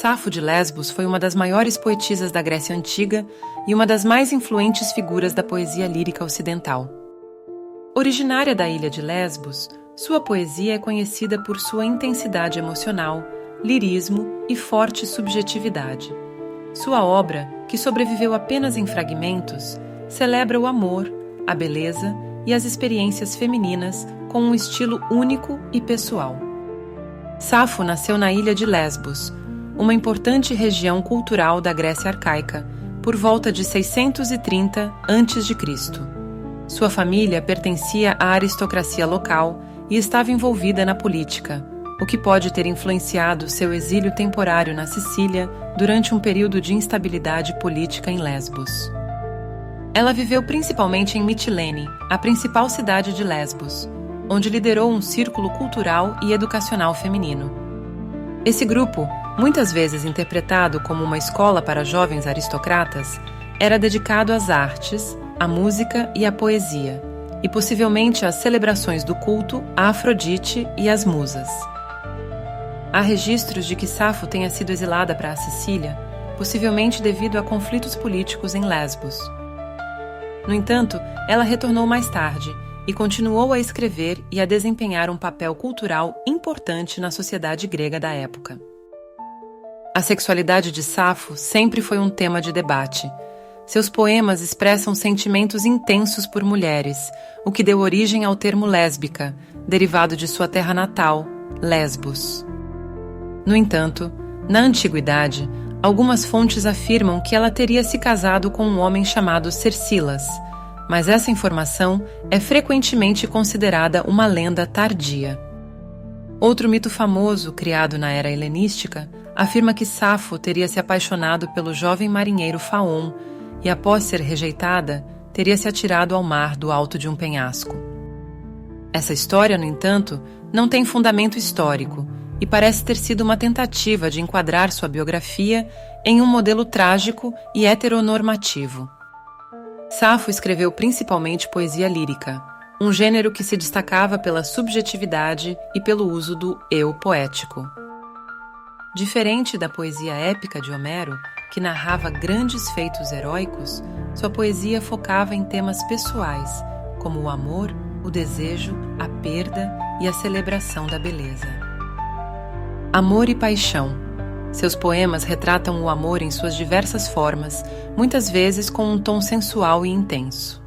Safo de Lesbos foi uma das maiores poetisas da Grécia Antiga e uma das mais influentes figuras da poesia lírica ocidental. Originária da ilha de Lesbos, sua poesia é conhecida por sua intensidade emocional, lirismo e forte subjetividade. Sua obra, que sobreviveu apenas em fragmentos, celebra o amor, a beleza e as experiências femininas com um estilo único e pessoal. Safo nasceu na ilha de Lesbos, uma importante região cultural da Grécia arcaica, por volta de 630 a.C. Sua família pertencia à aristocracia local e estava envolvida na política, o que pode ter influenciado seu exílio temporário na Sicília durante um período de instabilidade política em Lesbos. Ela viveu principalmente em Mitilene, a principal cidade de Lesbos, onde liderou um círculo cultural e educacional feminino. Esse grupo, muitas vezes interpretado como uma escola para jovens aristocratas, era dedicado às artes, à música e à poesia, e possivelmente às celebrações do culto a Afrodite e às musas. Há registros de que Safo tenha sido exilada para a Sicília, possivelmente devido a conflitos políticos em Lesbos. No entanto, ela retornou mais tarde e continuou a escrever e a desempenhar um papel cultural importante na sociedade grega da época. A sexualidade de Safo sempre foi um tema de debate. Seus poemas expressam sentimentos intensos por mulheres, o que deu origem ao termo lésbica, derivado de sua terra natal, Lesbos. No entanto, na antiguidade, algumas fontes afirmam que ela teria se casado com um homem chamado Cercilas, mas essa informação é frequentemente considerada uma lenda tardia. Outro mito famoso, criado na era helenística, afirma que Safo teria se apaixonado pelo jovem marinheiro Faon e, após ser rejeitada, teria se atirado ao mar do alto de um penhasco. Essa história, no entanto, não tem fundamento histórico e parece ter sido uma tentativa de enquadrar sua biografia em um modelo trágico e heteronormativo. Safo escreveu principalmente poesia lírica, um gênero que se destacava pela subjetividade e pelo uso do eu poético. Diferente da poesia épica de Homero, que narrava grandes feitos heróicos, sua poesia focava em temas pessoais, como o amor, o desejo, a perda e a celebração da beleza. Amor e paixão. Seus poemas retratam o amor em suas diversas formas, muitas vezes com um tom sensual e intenso.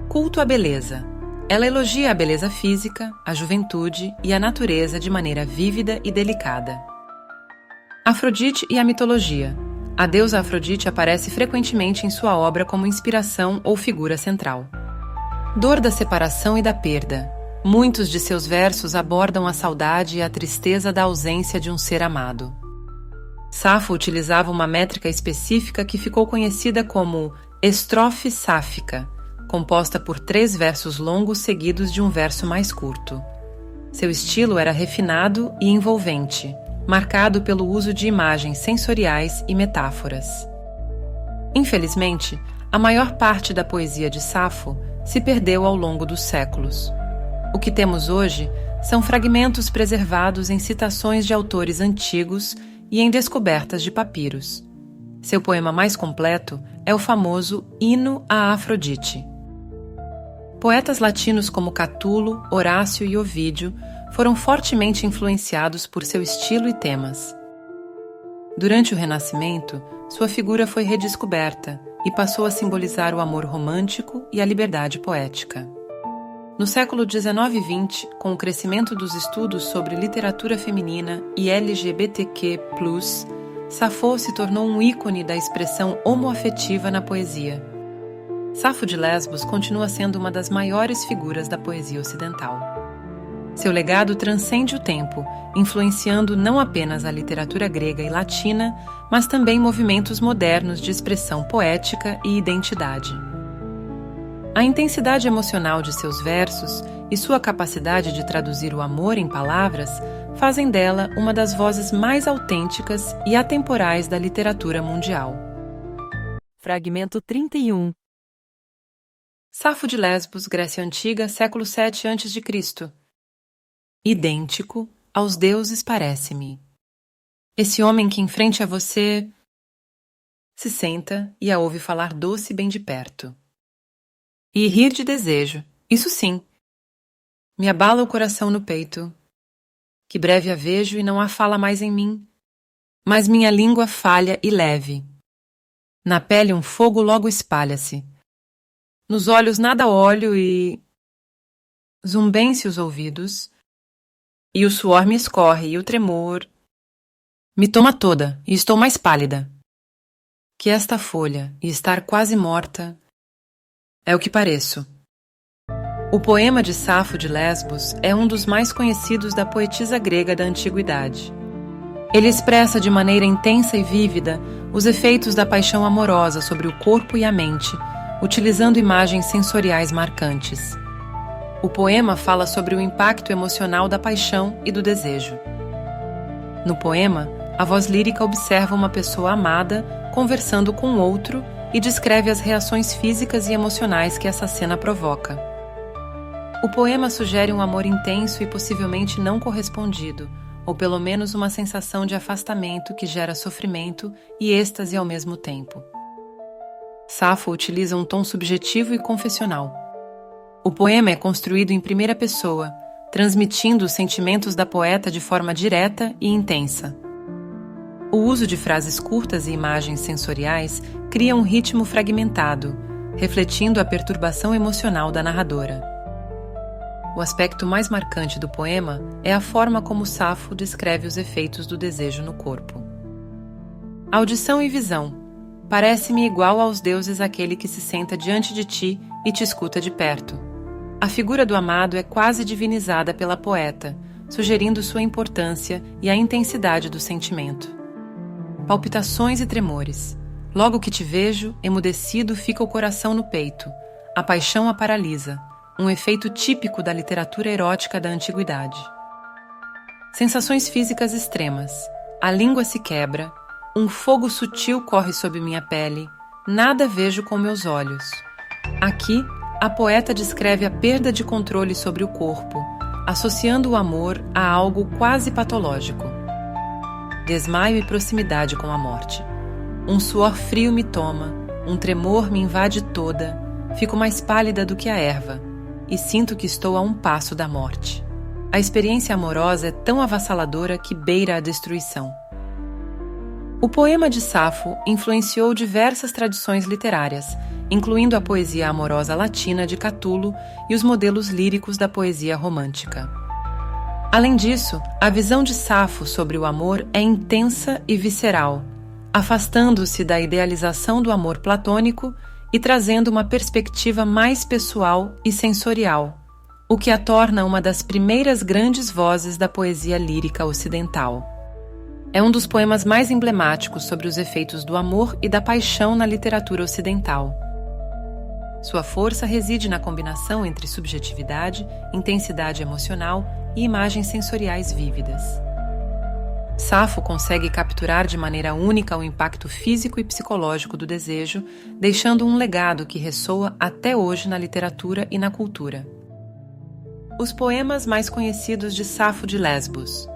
Culto à beleza. Ela elogia a beleza física, a juventude e a natureza de maneira vívida e delicada. Afrodite e a mitologia. A deusa Afrodite aparece frequentemente em sua obra como inspiração ou figura central. Dor da separação e da perda. Muitos de seus versos abordam a saudade e a tristeza da ausência de um ser amado. Safo utilizava uma métrica específica que ficou conhecida como estrofe sáfica, composta por 3 versos longos seguidos de um verso mais curto. Seu estilo era refinado e envolvente, marcado pelo uso de imagens sensoriais e metáforas. Infelizmente, a maior parte da poesia de Safo se perdeu ao longo dos séculos. O que temos hoje são fragmentos preservados em citações de autores antigos e em descobertas de papiros. Seu poema mais completo é o famoso Hino a Afrodite. Poetas latinos como Catulo, Horácio e Ovídio foram fortemente influenciados por seu estilo e temas. Durante o Renascimento, sua figura foi redescoberta e passou a simbolizar o amor romântico e a liberdade poética. No século XIX e XX, com o crescimento dos estudos sobre literatura feminina e LGBTQ+, Safo se tornou um ícone da expressão homoafetiva na poesia. Safo de Lesbos continua sendo uma das maiores figuras da poesia ocidental. Seu legado transcende o tempo, influenciando não apenas a literatura grega e latina, mas também movimentos modernos de expressão poética e identidade. A intensidade emocional de seus versos e sua capacidade de traduzir o amor em palavras fazem dela uma das vozes mais autênticas e atemporais da literatura mundial. Fragmento 31. Safo de Lesbos, Grécia Antiga, século VII a.C. Idêntico aos deuses parece-me. Esse homem que em frente a você se senta e a ouve falar doce bem de perto. E rir de desejo, isso sim. Me abala o coração no peito. Que breve a vejo e não há fala mais em mim, mas minha língua falha e leve. Na pele um fogo logo espalha-se. Nos olhos nada olho e... zumbem-se os ouvidos, e o suor me escorre e o tremor me toma toda e estou mais pálida. Que esta folha e estar quase morta é o que pareço. O poema de Safo de Lesbos é um dos mais conhecidos da poetisa grega da antiguidade. Ele expressa de maneira intensa e vívida os efeitos da paixão amorosa sobre o corpo e a mente, utilizando imagens sensoriais marcantes. O poema fala sobre o impacto emocional da paixão e do desejo. No poema, a voz lírica observa uma pessoa amada conversando com outro e descreve as reações físicas e emocionais que essa cena provoca. O poema sugere um amor intenso e possivelmente não correspondido, ou pelo menos uma sensação de afastamento que gera sofrimento e êxtase ao mesmo tempo. Safo utiliza um tom subjetivo e confessional. O poema é construído em primeira pessoa, transmitindo os sentimentos da poeta de forma direta e intensa. O uso de frases curtas e imagens sensoriais cria um ritmo fragmentado, refletindo a perturbação emocional da narradora. O aspecto mais marcante do poema é a forma como Safo descreve os efeitos do desejo no corpo. Audição e visão. Parece-me igual aos deuses aquele que se senta diante de ti e te escuta de perto. A figura do amado é quase divinizada pela poeta, sugerindo sua importância e a intensidade do sentimento. Palpitações e tremores. Logo que te vejo, emudecido fica o coração no peito. A paixão a paralisa. Um efeito típico da literatura erótica da antiguidade. Sensações físicas extremas. A língua se quebra, um fogo sutil corre sob minha pele, nada vejo com meus olhos. Aqui, a poeta descreve a perda de controle sobre o corpo, associando o amor a algo quase patológico. Desmaio e proximidade com a morte. Um suor frio me toma, um tremor me invade toda, fico mais pálida do que a erva, e sinto que estou a um passo da morte. A experiência amorosa é tão avassaladora que beira a destruição. O poema de Safo influenciou diversas tradições literárias, incluindo a poesia amorosa latina de Catulo e os modelos líricos da poesia romântica. Além disso, a visão de Safo sobre o amor é intensa e visceral, afastando-se da idealização do amor platônico e trazendo uma perspectiva mais pessoal e sensorial, o que a torna uma das primeiras grandes vozes da poesia lírica ocidental. É um dos poemas mais emblemáticos sobre os efeitos do amor e da paixão na literatura ocidental. Sua força reside na combinação entre subjetividade, intensidade emocional e imagens sensoriais vívidas. Safo consegue capturar de maneira única o impacto físico e psicológico do desejo, deixando um legado que ressoa até hoje na literatura e na cultura. Os poemas mais conhecidos de Safo de Lesbos.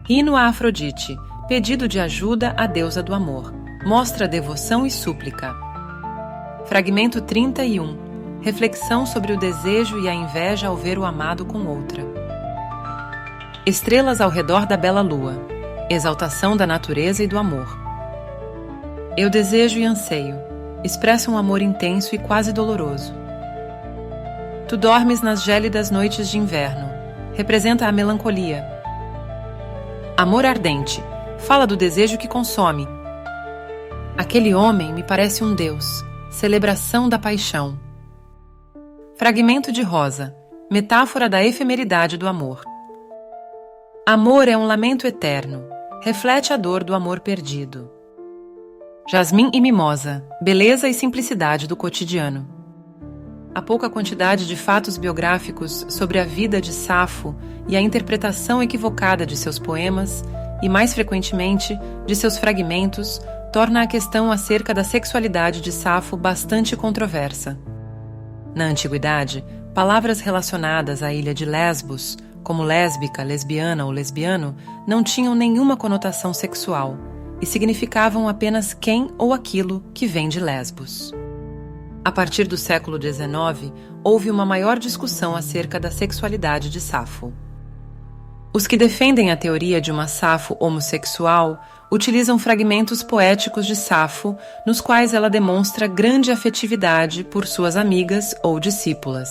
Hino a Afrodite, pedido de ajuda à deusa do amor, mostra devoção e súplica. Fragmento 31, reflexão sobre o desejo e a inveja ao ver o amado com outra. Estrelas ao redor da bela lua, exaltação da natureza e do amor. Eu desejo e anseio, expressa um amor intenso e quase doloroso. Tu dormes nas gélidas noites de inverno, representa a melancolia. Amor ardente, fala do desejo que consome. Aquele homem me parece um deus, celebração da paixão. Fragmento de rosa, metáfora da efemeridade do amor. Amor é um lamento eterno, reflete a dor do amor perdido. Jasmim e mimosa, beleza e simplicidade do cotidiano. A pouca quantidade de fatos biográficos sobre a vida de Safo e a interpretação equivocada de seus poemas, e mais frequentemente, de seus fragmentos, torna a questão acerca da sexualidade de Safo bastante controversa. Na antiguidade, palavras relacionadas à ilha de Lesbos, como lésbica, lesbiana ou lesbiano, não tinham nenhuma conotação sexual e significavam apenas quem ou aquilo que vem de Lesbos. A partir do século XIX, houve uma maior discussão acerca da sexualidade de Safo. Os que defendem a teoria de uma Safo homossexual utilizam fragmentos poéticos de Safo, nos quais ela demonstra grande afetividade por suas amigas ou discípulas.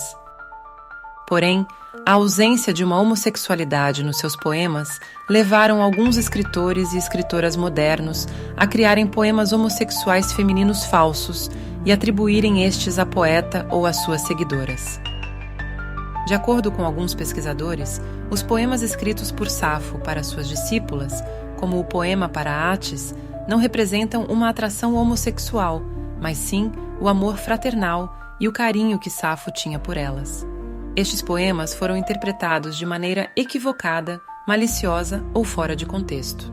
Porém, a ausência de uma homossexualidade nos seus poemas levaram alguns escritores e escritoras modernos a criarem poemas homossexuais femininos falsos e atribuírem estes à poeta ou às suas seguidoras. De acordo com alguns pesquisadores, os poemas escritos por Safo para suas discípulas, como o poema para Atis, não representam uma atração homossexual, mas sim o amor fraternal e o carinho que Safo tinha por elas. Estes poemas foram interpretados de maneira equivocada, maliciosa ou fora de contexto.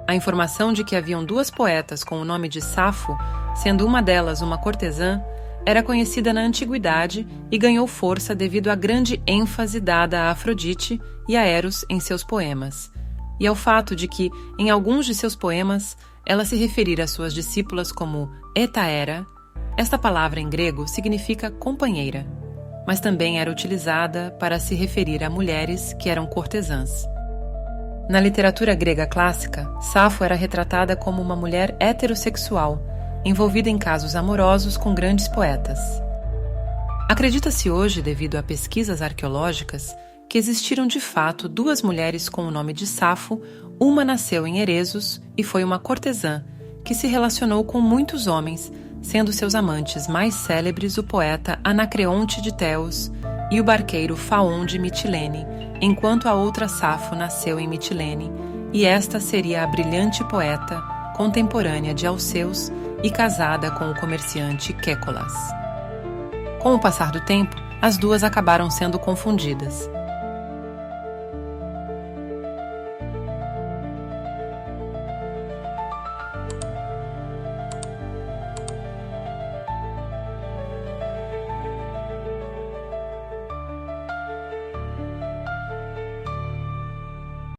A informação de que haviam duas poetas com o nome de Safo, sendo uma delas uma cortesã, era conhecida na antiguidade e ganhou força devido à grande ênfase dada a Afrodite e a Eros em seus poemas, e ao fato de que, em alguns de seus poemas, ela se referir às suas discípulas como hetaera. Esta palavra em grego significa companheira, mas também era utilizada para se referir a mulheres que eram cortesãs. Na literatura grega clássica, Safo era retratada como uma mulher heterossexual, envolvida em casos amorosos com grandes poetas. Acredita-se hoje, devido a pesquisas arqueológicas, que existiram de fato duas mulheres com o nome de Safo. Uma nasceu em Eresos e foi uma cortesã, que se relacionou com muitos homens, sendo seus amantes mais célebres o poeta Anacreonte de Teos e o barqueiro Faon de Mitilene, enquanto a outra Safo nasceu em Mitilene, e esta seria a brilhante poeta contemporânea de Alceus e casada com o comerciante Kékolas. Com o passar do tempo, as duas acabaram sendo confundidas.